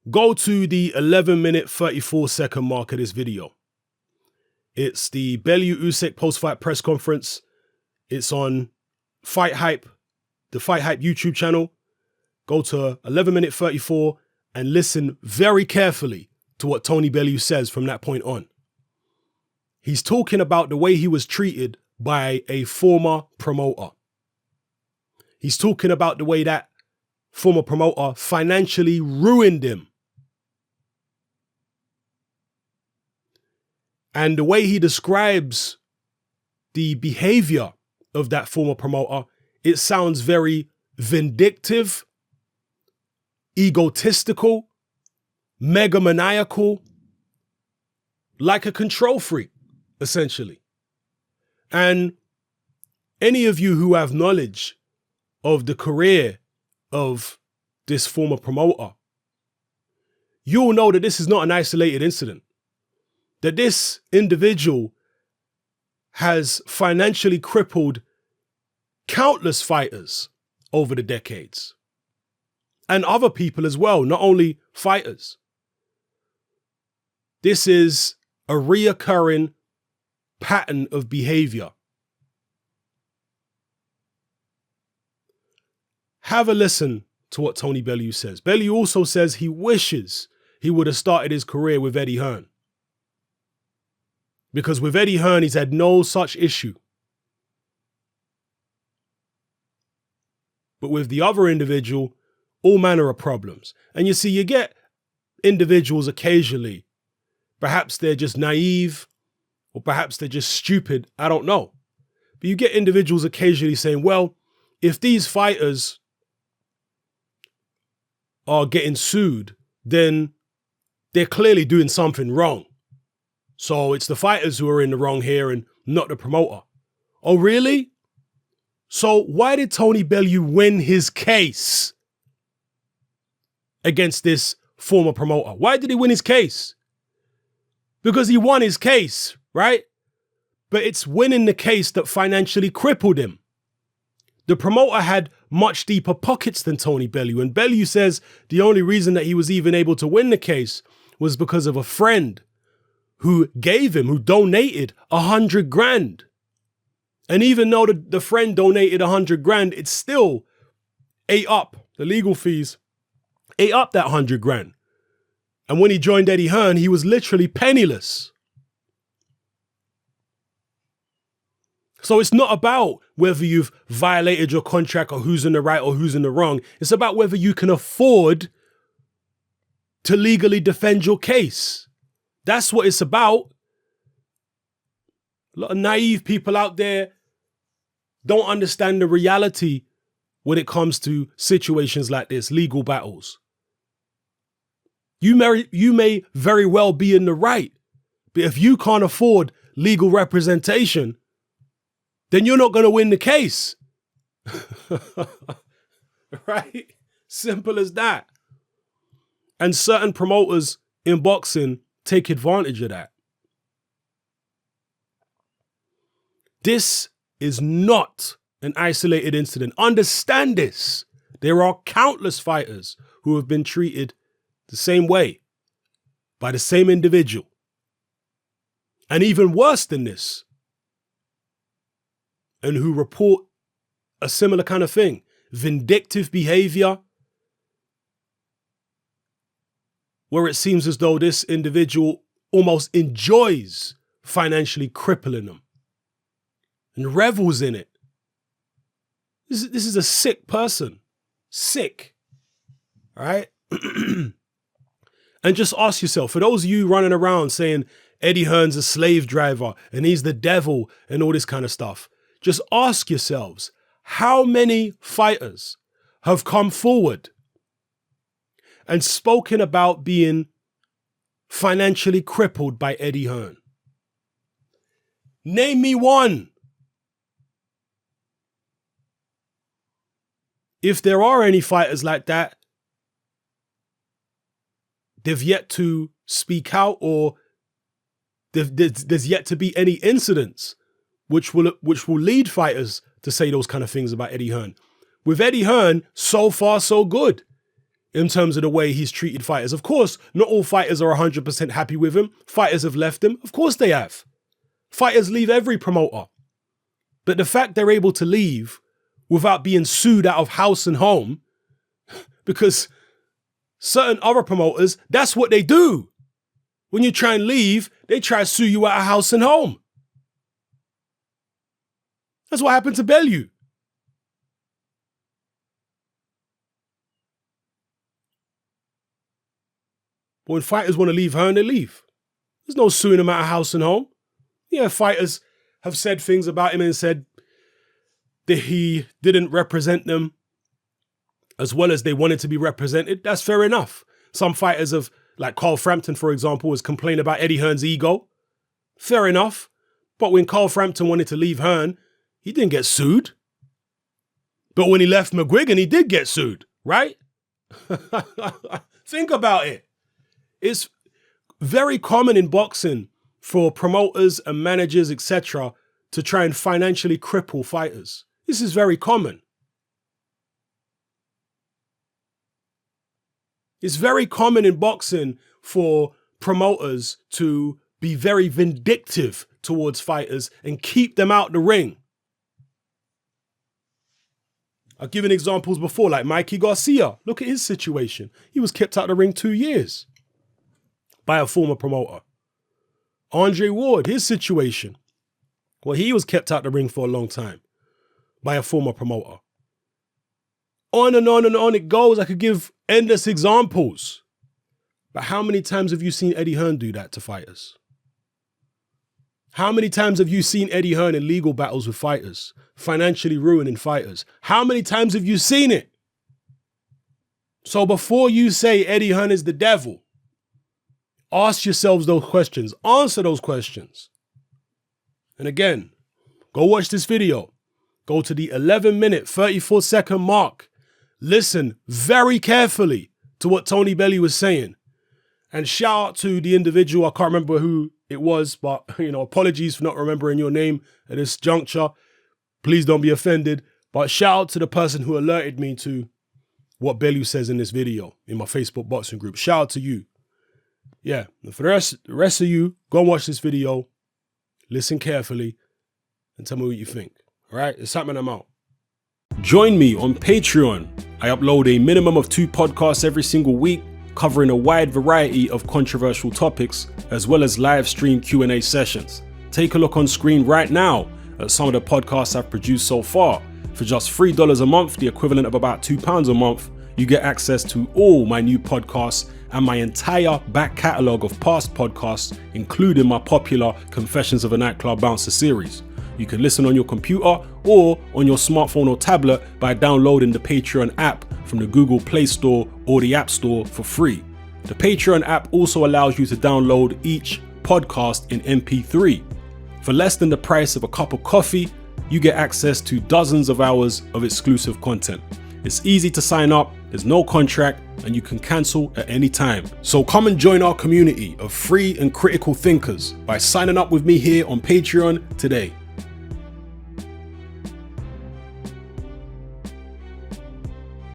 Go to the 11-minute 34-second mark of this video. It's the Bellew Usyk post-fight press conference. It's on Fight Hype, the Fight Hype YouTube channel. Go to 11-minute 34 and listen very carefully to what Tony Bellew says from that point on. He's talking about the way he was treated by a former promoter. He's talking about the way that former promoter financially ruined him. And the way he describes the behavior of that former promoter, it sounds very vindictive, egotistical, megamaniacal, like a control freak, essentially. And any of you who have knowledge of the career of this former promoter, you'll know that this is not an isolated incident. That this individual has financially crippled countless fighters over the decades. And other people as well, not only fighters. This is a reoccurring pattern of behavior. Have a listen to what Tony Bellew says. Bellew also says he wishes he would have started his career with Eddie Hearn. Because with Eddie Hearn, he's had no such issue. But with the other individual, all manner of problems. And you see, you get individuals occasionally, perhaps they're just naive, or perhaps they're just stupid, I don't know. But you get individuals occasionally saying, well, if these fighters are getting sued, then they're clearly doing something wrong. So it's the fighters who are in the wrong here and not the promoter. Oh, really? So why did Tony Bellew win his case against this former promoter? Why did he win his case? Because he won his case, right? But it's winning the case that financially crippled him. The promoter had much deeper pockets than Tony Bellew, and Bellew says the only reason that he was even able to win the case was because of a friend who donated 100 grand. And even though the friend donated 100 grand, it still ate up, the legal fees ate up that 100 grand. And when he joined Eddie Hearn, he was literally penniless. So it's not about whether you've violated your contract or who's in the right or who's in the wrong. It's about whether you can afford to legally defend your case. That's what it's about. A lot of naive people out there don't understand the reality when it comes to situations like this, legal battles. You may very well be in the right, but if you can't afford legal representation, then you're not going to win the case. Right? Simple as that. And certain promoters in boxing take advantage of that. This is not an isolated incident. Understand this. There are countless fighters who have been treated the same way by the same individual. And even worse than this. And who report a similar kind of thing. Vindictive behavior. Where it seems as though this individual almost enjoys financially crippling them and revels in it. This is a sick person. Sick. All right? And just ask yourself, for those of you running around saying Eddie Hearn's a slave driver and he's the devil and all this kind of stuff, just ask yourselves, how many fighters have come forward and spoken about being financially crippled by Eddie Hearn? Name me one. If there are any fighters like that, they've yet to speak out, or there's yet to be any incidents which will lead fighters to say those kind of things about Eddie Hearn. With Eddie Hearn, so far so good. in terms of the way he's treated fighters. Of course, not all fighters are 100% happy with him. Fighters have left him. Of course they have. Fighters leave every promoter. But the fact they're able to leave without being sued out of house and home, because certain other promoters, that's what they do. When you try and leave, they try to sue you out of house and home. That's what happened to Bellew. But when fighters want to leave Hearn, they leave. There's no suing him out of house and home. Yeah, fighters have said things about him and said that he didn't represent them as well as they wanted to be represented. That's fair enough. Some fighters have, like Carl Frampton, for example, has complained about Eddie Hearn's ego. Fair enough. But when Carl Frampton wanted to leave Hearn, he didn't get sued. But when he left McGuigan, he did get sued, right? Think about it. It's very common in boxing for promoters and managers, etc., to try and financially cripple fighters. This is very common. It's very common in boxing for promoters to be very vindictive towards fighters and keep them out the ring. I've given examples before, like Mikey Garcia. Look at his situation. He was kept out the ring 2 years by a former promoter. Andre Ward, his situation. Well, he was kept out the ring for a long time by a former promoter. On and on and on it goes. I could give endless examples. But how many times have you seen Eddie Hearn do that to fighters? How many times have you seen Eddie Hearn in legal battles with fighters, financially ruining fighters? How many times have you seen it? So before you say Eddie Hearn is the devil, ask yourselves those questions. Answer those questions. And again, go watch this video. Go to the 11-minute, 34-second mark. Listen very carefully to what Tony Bellew was saying. And shout out to the individual, I can't remember who it was, but apologies for not remembering your name at this juncture. Please don't be offended. But shout out to the person who alerted me to what Bellew says in this video in my Facebook boxing group. Shout out to you. Yeah, and for the rest of you, go and watch this video, listen carefully, and tell me what you think. All right, it's happening, I'm out. Join me on Patreon. I upload a minimum of 2 podcasts every single week, covering a wide variety of controversial topics, as well as live stream Q&A sessions. Take a look on screen right now at some of the podcasts I've produced so far. For just $3 a month, the equivalent of about £2 a month, you get access to all my new podcasts and my entire back catalogue of past podcasts, including my popular Confessions of a Nightclub Bouncer series. You can listen on your computer or on your smartphone or tablet by downloading the Patreon app from the Google Play Store or the App Store for free. The Patreon app also allows you to download each podcast in MP3. For less than the price of a cup of coffee, you get access to dozens of hours of exclusive content. It's easy to sign up, there's no contract, and you can cancel at any time. So come and join our community of free and critical thinkers by signing up with me here on Patreon today.